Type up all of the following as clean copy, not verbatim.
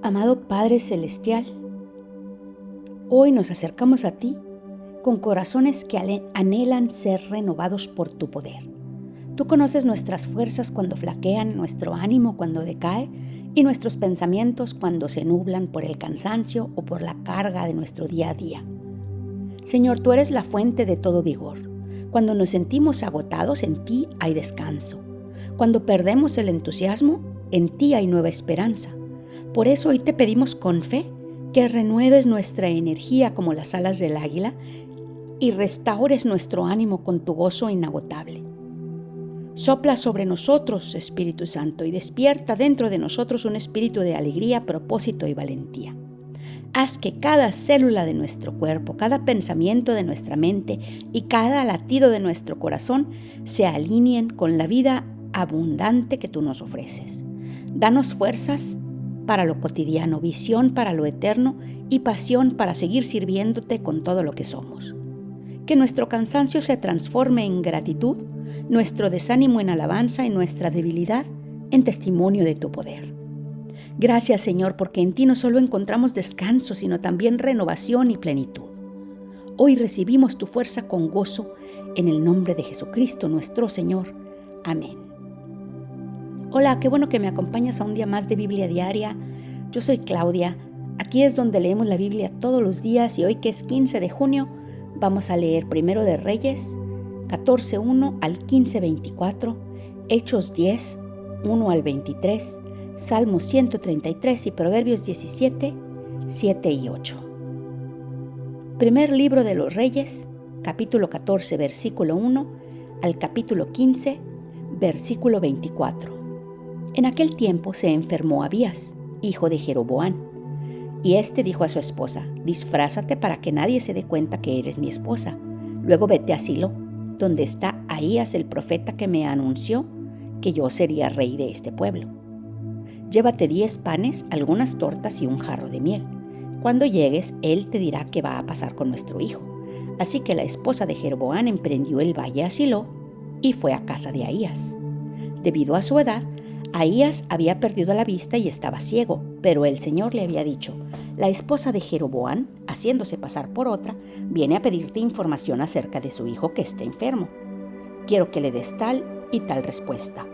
Amado Padre Celestial, hoy nos acercamos a ti con corazones que anhelan ser renovados por tu poder. Tú conoces nuestras fuerzas cuando flaquean, nuestro ánimo cuando decae y nuestros pensamientos cuando se nublan por el cansancio o por la carga de nuestro día a día. Señor, tú eres la fuente de todo vigor. Cuando nos sentimos agotados, en ti hay descanso. Cuando perdemos el entusiasmo, en ti hay nueva esperanza. Por eso hoy te pedimos con fe que renueves nuestra energía como las alas del águila y restaures nuestro ánimo con tu gozo inagotable. Sopla sobre nosotros, Espíritu Santo, y despierta dentro de nosotros un espíritu de alegría, propósito y valentía. Haz que cada célula de nuestro cuerpo, cada pensamiento de nuestra mente y cada latido de nuestro corazón se alineen con la vida abundante que tú nos ofreces. Danos fuerzas para lo cotidiano, visión para lo eterno y pasión para seguir sirviéndote con todo lo que somos. Que nuestro cansancio se transforme en gratitud, nuestro desánimo en alabanza y nuestra debilidad en testimonio de tu poder. Gracias, Señor, porque en ti no solo encontramos descanso, sino también renovación y plenitud. Hoy recibimos tu fuerza con gozo en el nombre de Jesucristo, nuestro Señor. Amén. Hola, qué bueno que me acompañas a un día más de Biblia Diaria. Yo soy Claudia. Aquí es donde leemos la Biblia todos los días y hoy que es 15 de junio vamos a leer Primero de Reyes 14:1 al 15:24, Hechos 10:1 al 23, Salmos 133 y Proverbios 17:7 y 8. Primer libro de los Reyes, capítulo 14, versículo 1 al capítulo 15, versículo 24. En aquel tiempo se enfermó Abías, hijo de Jeroboam, y éste dijo a su esposa: disfrázate para que nadie se dé cuenta que eres mi esposa. Luego vete a Silo, donde está Ahías el profeta que me anunció que yo sería rey de este pueblo. Llévate 10 panes, algunas tortas y un jarro de miel. Cuando llegues, él te dirá qué va a pasar con nuestro hijo. Así que la esposa de Jeroboam emprendió el valle a Silo y fue a casa de Ahías. Debido a su edad, Ahías había perdido la vista y estaba ciego, pero el Señor le había dicho: la esposa de Jeroboam, haciéndose pasar por otra, viene a pedirte información acerca de su hijo que está enfermo. Quiero que le des tal y tal respuesta.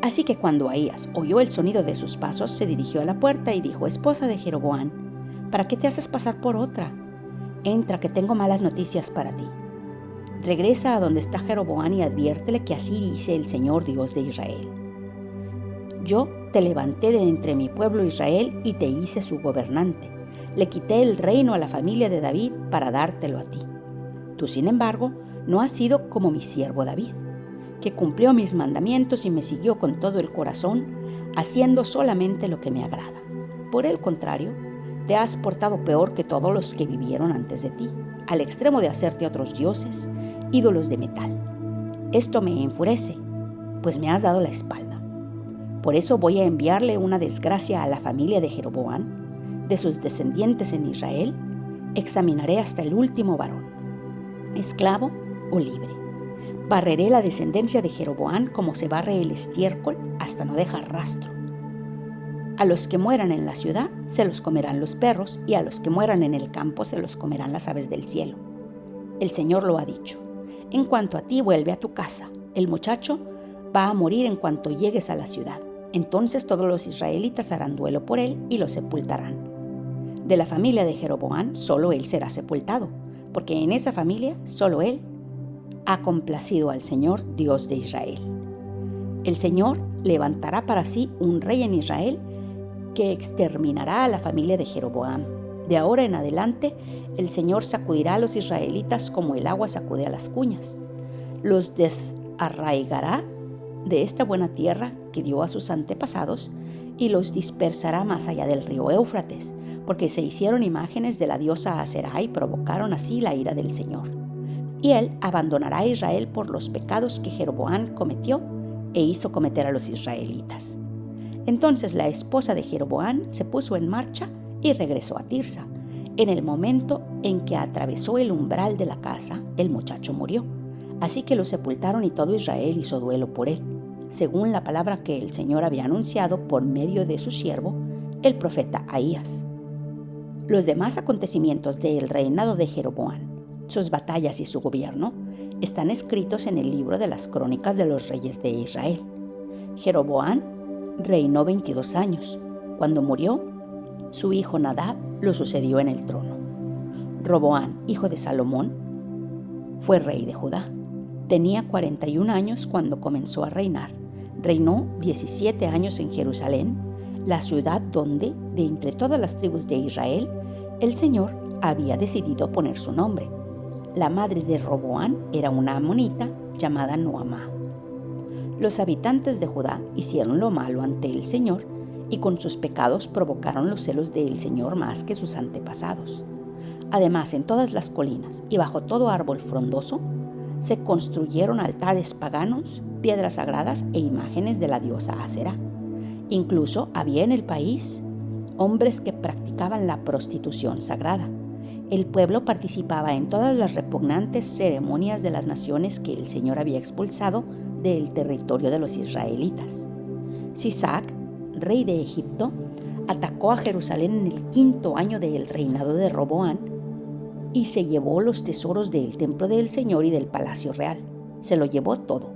Así que cuando Ahías oyó el sonido de sus pasos, se dirigió a la puerta y dijo: esposa de Jeroboam, ¿para qué te haces pasar por otra? Entra, que tengo malas noticias para ti. Regresa a donde está Jeroboam y adviértele que así dice el Señor Dios de Israel: yo te levanté de entre mi pueblo Israel y te hice su gobernante. Le quité el reino a la familia de David para dártelo a ti. Tú, sin embargo, no has sido como mi siervo David, que cumplió mis mandamientos y me siguió con todo el corazón, haciendo solamente lo que me agrada. Por el contrario, te has portado peor que todos los que vivieron antes de ti, al extremo de hacerte otros dioses, ídolos de metal. Esto me enfurece, pues me has dado la espalda. Por eso voy a enviarle una desgracia a la familia de Jeroboam. De sus descendientes en Israel, examinaré hasta el último varón, esclavo o libre. Barreré la descendencia de Jeroboam como se barre el estiércol hasta no dejar rastro. A los que mueran en la ciudad se los comerán los perros, y a los que mueran en el campo se los comerán las aves del cielo. El Señor lo ha dicho. En cuanto a ti, vuelve a tu casa. El muchacho va a morir en cuanto llegues a la ciudad. Entonces todos los israelitas harán duelo por él y lo sepultarán. De la familia de Jeroboam solo él será sepultado, porque en esa familia solo él ha complacido al Señor Dios de Israel. El Señor levantará para sí un rey en Israel que exterminará a la familia de Jeroboam. De ahora en adelante, el Señor sacudirá a los israelitas como el agua sacude a las cuñas. Los desarraigará de esta buena tierra que dio a sus antepasados y los dispersará más allá del río Éufrates, porque se hicieron imágenes de la diosa Aserá y provocaron así la ira del Señor. Y él abandonará a Israel por los pecados que Jeroboam cometió e hizo cometer a los israelitas. Entonces la esposa de Jeroboam se puso en marcha y regresó a Tirsa. En el momento en que atravesó el umbral de la casa, el muchacho murió. Así que lo sepultaron y todo Israel hizo duelo por él, según la palabra que el Señor había anunciado por medio de su siervo, el profeta Ahías. Los demás acontecimientos del reinado de Jeroboam, sus batallas y su gobierno, están escritos en el libro de las crónicas de los reyes de Israel. Jeroboam reinó 22 años. Cuando murió, su hijo Nadab lo sucedió en el trono. Roboam, hijo de Salomón, fue rey de Judá. Tenía 41 años cuando comenzó a reinar. Reinó 17 años en Jerusalén, la ciudad donde, de entre todas las tribus de Israel, el Señor había decidido poner su nombre. La madre de Roboam era una amonita llamada Noamá. Los habitantes de Judá hicieron lo malo ante el Señor y con sus pecados provocaron los celos del Señor más que sus antepasados. Además, en todas las colinas y bajo todo árbol frondoso, se construyeron altares paganos, piedras sagradas e imágenes de la diosa Aserá. Incluso había en el país hombres que practicaban la prostitución sagrada. El pueblo participaba en todas las repugnantes ceremonias de las naciones que el Señor había expulsado del territorio de los israelitas. Sisac, rey de Egipto, atacó a Jerusalén en el 5º año del reinado de Roboam y se llevó los tesoros del templo del Señor y del palacio real. Se lo llevó todo,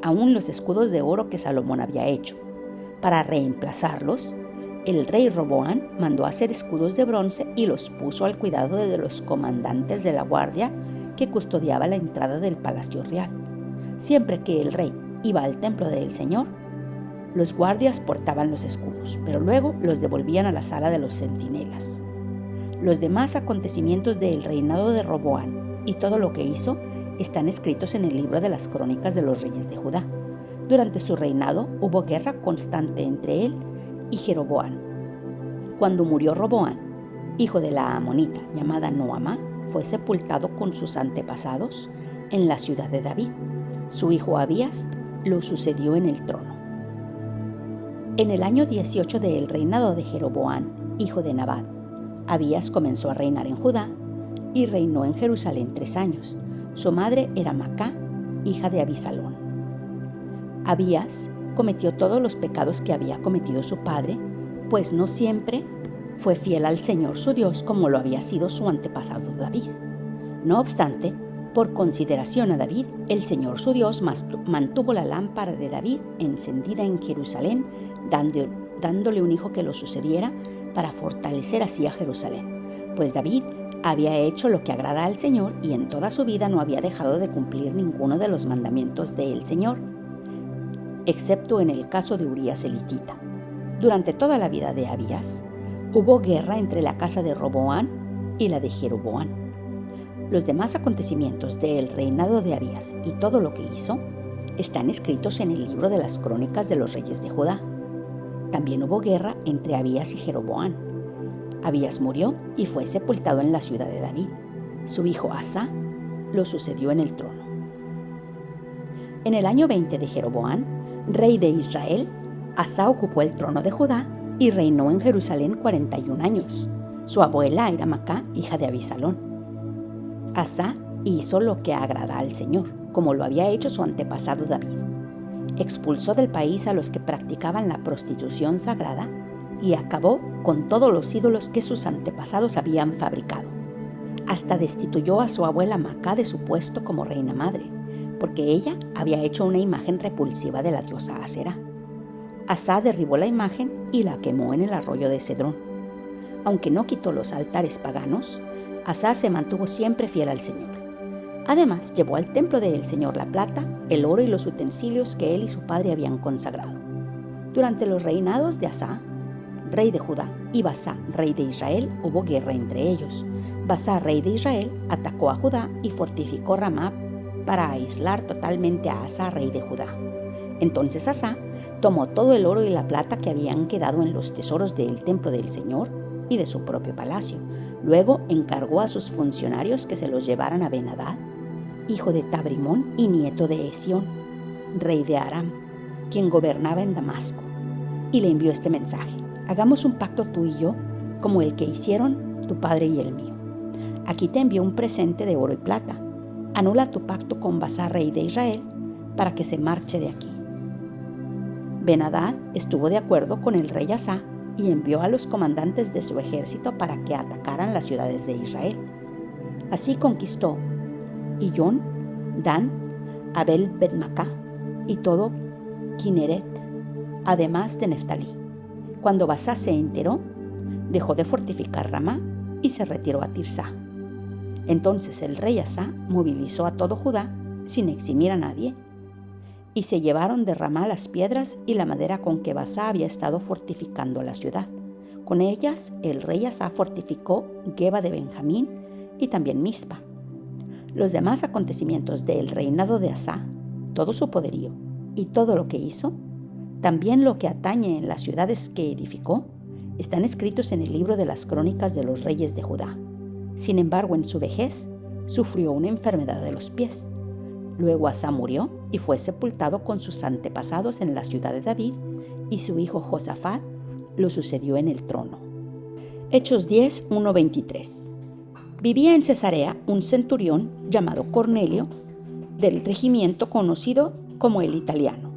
aun los escudos de oro que Salomón había hecho. Para reemplazarlos, el rey Roboam mandó hacer escudos de bronce y los puso al cuidado de los comandantes de la guardia que custodiaba la entrada del palacio real. Siempre que el rey iba al templo del Señor, los guardias portaban los escudos, pero luego los devolvían a la sala de los centinelas. Los demás acontecimientos del reinado de Roboam y todo lo que hizo están escritos en el libro de las crónicas de los reyes de Judá. Durante su reinado hubo guerra constante entre él y Jeroboam. Cuando murió Roboam, hijo de la amonita llamada Noamá, fue sepultado con sus antepasados en la ciudad de David. Su hijo Abías lo sucedió en el trono. En el año 18 del reinado de Jeroboam, hijo de Nabat, Abías comenzó a reinar en Judá y reinó en Jerusalén 3 años. Su madre era Macá, hija de Abisalón. Abías cometió todos los pecados que había cometido su padre, pues no siempre fue fiel al Señor su Dios como lo había sido su antepasado David. No obstante, por consideración a David, el Señor su Dios mantuvo la lámpara de David encendida en Jerusalén, dándole un hijo que lo sucediera para fortalecer así a Jerusalén, pues David había hecho lo que agrada al Señor y en toda su vida no había dejado de cumplir ninguno de los mandamientos del Señor, excepto en el caso de Urías elitita. Durante toda la vida de Abías, hubo guerra entre la casa de Roboam y la de Jeroboam. Los demás acontecimientos del reinado de Abías y todo lo que hizo están escritos en el libro de las crónicas de los reyes de Judá. También hubo guerra entre Abías y Jeroboam. Abías murió y fue sepultado en la ciudad de David. Su hijo Asa lo sucedió en el trono. En el año 20 de Jeroboam, rey de Israel, Asa ocupó el trono de Judá y reinó en Jerusalén 41 años. Su abuela era Macá, hija de Abisalón. Asa hizo lo que agrada al Señor, como lo había hecho su antepasado David. Expulsó del país a los que practicaban la prostitución sagrada y acabó con todos los ídolos que sus antepasados habían fabricado. Hasta destituyó a su abuela Macá de su puesto como reina madre, porque ella había hecho una imagen repulsiva de la diosa Aserá. Asa derribó la imagen y la quemó en el arroyo de Cedrón. Aunque no quitó los altares paganos, Asa se mantuvo siempre fiel al Señor. Además, llevó al templo del Señor la plata, el oro y los utensilios que él y su padre habían consagrado. Durante los reinados de Asa, rey de Judá, y Basá, rey de Israel, hubo guerra entre ellos. Basá, rey de Israel, atacó a Judá y fortificó Ramá para aislar totalmente a Asa, rey de Judá. Entonces Asa tomó todo el oro y la plata que habían quedado en los tesoros del templo del Señor y de su propio palacio. Luego encargó a sus funcionarios que se los llevaran a Ben-Hadad, hijo de Tabrimón y nieto de Esión, rey de Aram, quien gobernaba en Damasco, y le envió este mensaje: hagamos un pacto tú y yo, como el que hicieron tu padre y el mío. Aquí te envío un presente de oro y plata. Anula tu pacto con Basá, rey de Israel, para que se marche de aquí. Ben-Hadad estuvo de acuerdo con el rey Asa y envió a los comandantes de su ejército para que atacaran las ciudades de Israel. Así conquistó Iyón, Dan, Abel Bet-Macá y todo Kineret, además de Neftalí. Cuando Basá se enteró, dejó de fortificar Ramá y se retiró a Tirsá. Entonces el rey Asá movilizó a todo Judá sin eximir a nadie, y se llevaron de Ramá las piedras y la madera con que Basá había estado fortificando la ciudad. Con ellas el rey Asá fortificó Geba de Benjamín y también Mizpa. Los demás acontecimientos del reinado de Asá, todo su poderío y todo lo que hizo, también lo que atañe en las ciudades que edificó, están escritos en el libro de las crónicas de los reyes de Judá. Sin embargo, en su vejez, sufrió una enfermedad de los pies. Luego Asá murió y fue sepultado con sus antepasados en la ciudad de David, y su hijo Josafat lo sucedió en el trono. Hechos 10, 1-23. Vivía en Cesarea un centurión llamado Cornelio, del regimiento conocido como el Italiano.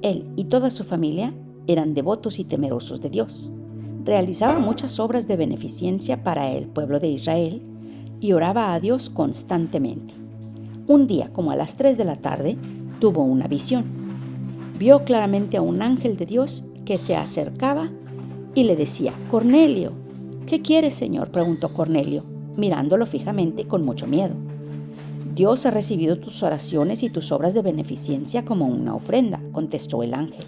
Él y toda su familia eran devotos y temerosos de Dios. Realizaba muchas obras de beneficencia para el pueblo de Israel y oraba a Dios constantemente. Un día, como a las 3 de la tarde, tuvo una visión. Vio claramente a un ángel de Dios que se acercaba y le decía: «Cornelio». «¿Qué quieres, Señor?», preguntó Cornelio, mirándolo fijamente y con mucho miedo. «Dios ha recibido tus oraciones y tus obras de beneficencia como una ofrenda», contestó el ángel.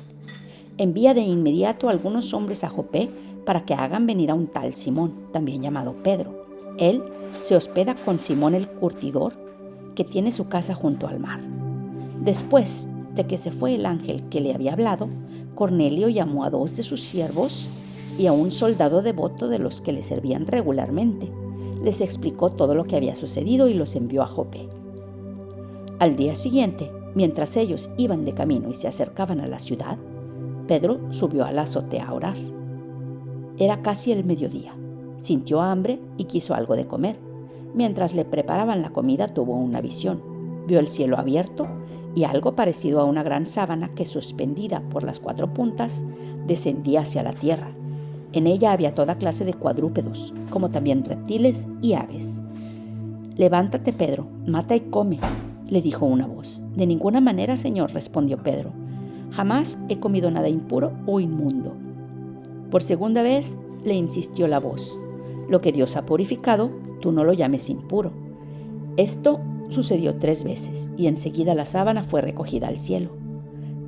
«Envía de inmediato a algunos hombres a Jope para que hagan venir a un tal Simón, también llamado Pedro. Él se hospeda con Simón el curtidor, que tiene su casa junto al mar». Después de que se fue el ángel que le había hablado, Cornelio llamó a 2 de sus siervos y a un soldado devoto de los que le servían regularmente. Les explicó todo lo que había sucedido y los envió a Jope. Al día siguiente, mientras ellos iban de camino y se acercaban a la ciudad, Pedro subió a la azotea a orar. Era casi el mediodía. Sintió hambre y quiso algo de comer. Mientras le preparaban la comida, tuvo una visión. Vio el cielo abierto y algo parecido a una gran sábana que, suspendida por las 4 puntas, descendía hacia la tierra. En ella había toda clase de cuadrúpedos, como también reptiles y aves. «Levántate, Pedro, mata y come», le dijo una voz. «De ninguna manera, Señor», respondió Pedro. «Jamás he comido nada impuro o inmundo». Por segunda vez le insistió la voz: «Lo que Dios ha purificado, tú no lo llames impuro». Esto sucedió 3 veces y enseguida la sábana fue recogida al cielo.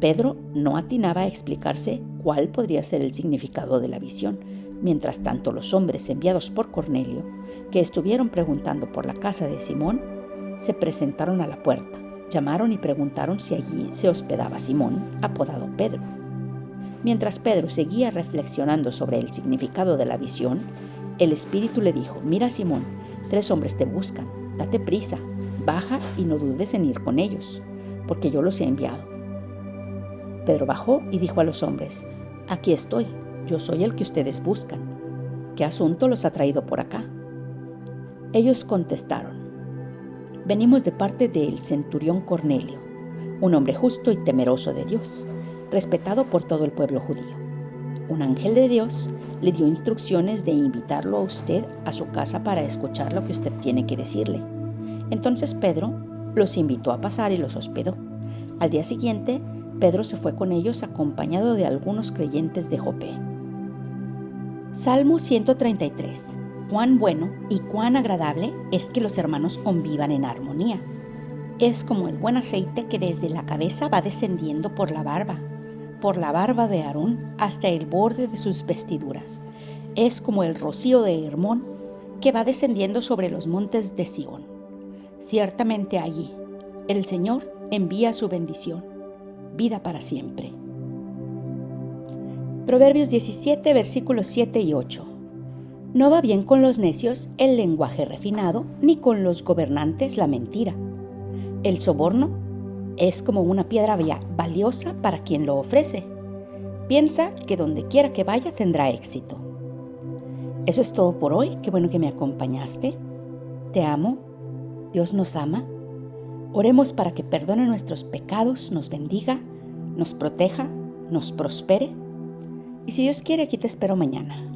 Pedro no atinaba a explicarse cuál podría ser el significado de la visión. Mientras tanto, los hombres enviados por Cornelio, que estuvieron preguntando por la casa de Simón, se presentaron a la puerta, llamaron y preguntaron si allí se hospedaba Simón, apodado Pedro. Mientras Pedro seguía reflexionando sobre el significado de la visión, el Espíritu le dijo: «Mira, Simón, 3 hombres te buscan, date prisa, baja y no dudes en ir con ellos, porque yo los he enviado». Pedro bajó y dijo a los hombres: «Aquí estoy, yo soy el que ustedes buscan. ¿Qué asunto los ha traído por acá?». Ellos contestaron: «Venimos de parte del centurión Cornelio, un hombre justo y temeroso de Dios, respetado por todo el pueblo judío. Un ángel de Dios le dio instrucciones de invitarlo a usted a su casa para escuchar lo que usted tiene que decirle». Entonces Pedro los invitó a pasar y los hospedó. Al día siguiente, Pedro se fue con ellos acompañado de algunos creyentes de Jope. Salmo 133. Cuán bueno y cuán agradable es que los hermanos convivan en armonía. Es como el buen aceite que desde la cabeza va descendiendo por la barba de Aarón hasta el borde de sus vestiduras. Es como el rocío de Hermón que va descendiendo sobre los montes de Sión. Ciertamente allí el Señor envía su bendición, vida para siempre. Proverbios 17, versículos 7 y 8. No va bien con los necios el lenguaje refinado, ni con los gobernantes la mentira. El soborno es como una piedra valiosa para quien lo ofrece. Piensa que donde quiera que vaya tendrá éxito. Eso es todo por hoy. Qué bueno que me acompañaste. Te amo. Dios nos ama. Oremos para que perdone nuestros pecados, nos bendiga, nos proteja, nos prospere. Y si Dios quiere, aquí te espero mañana.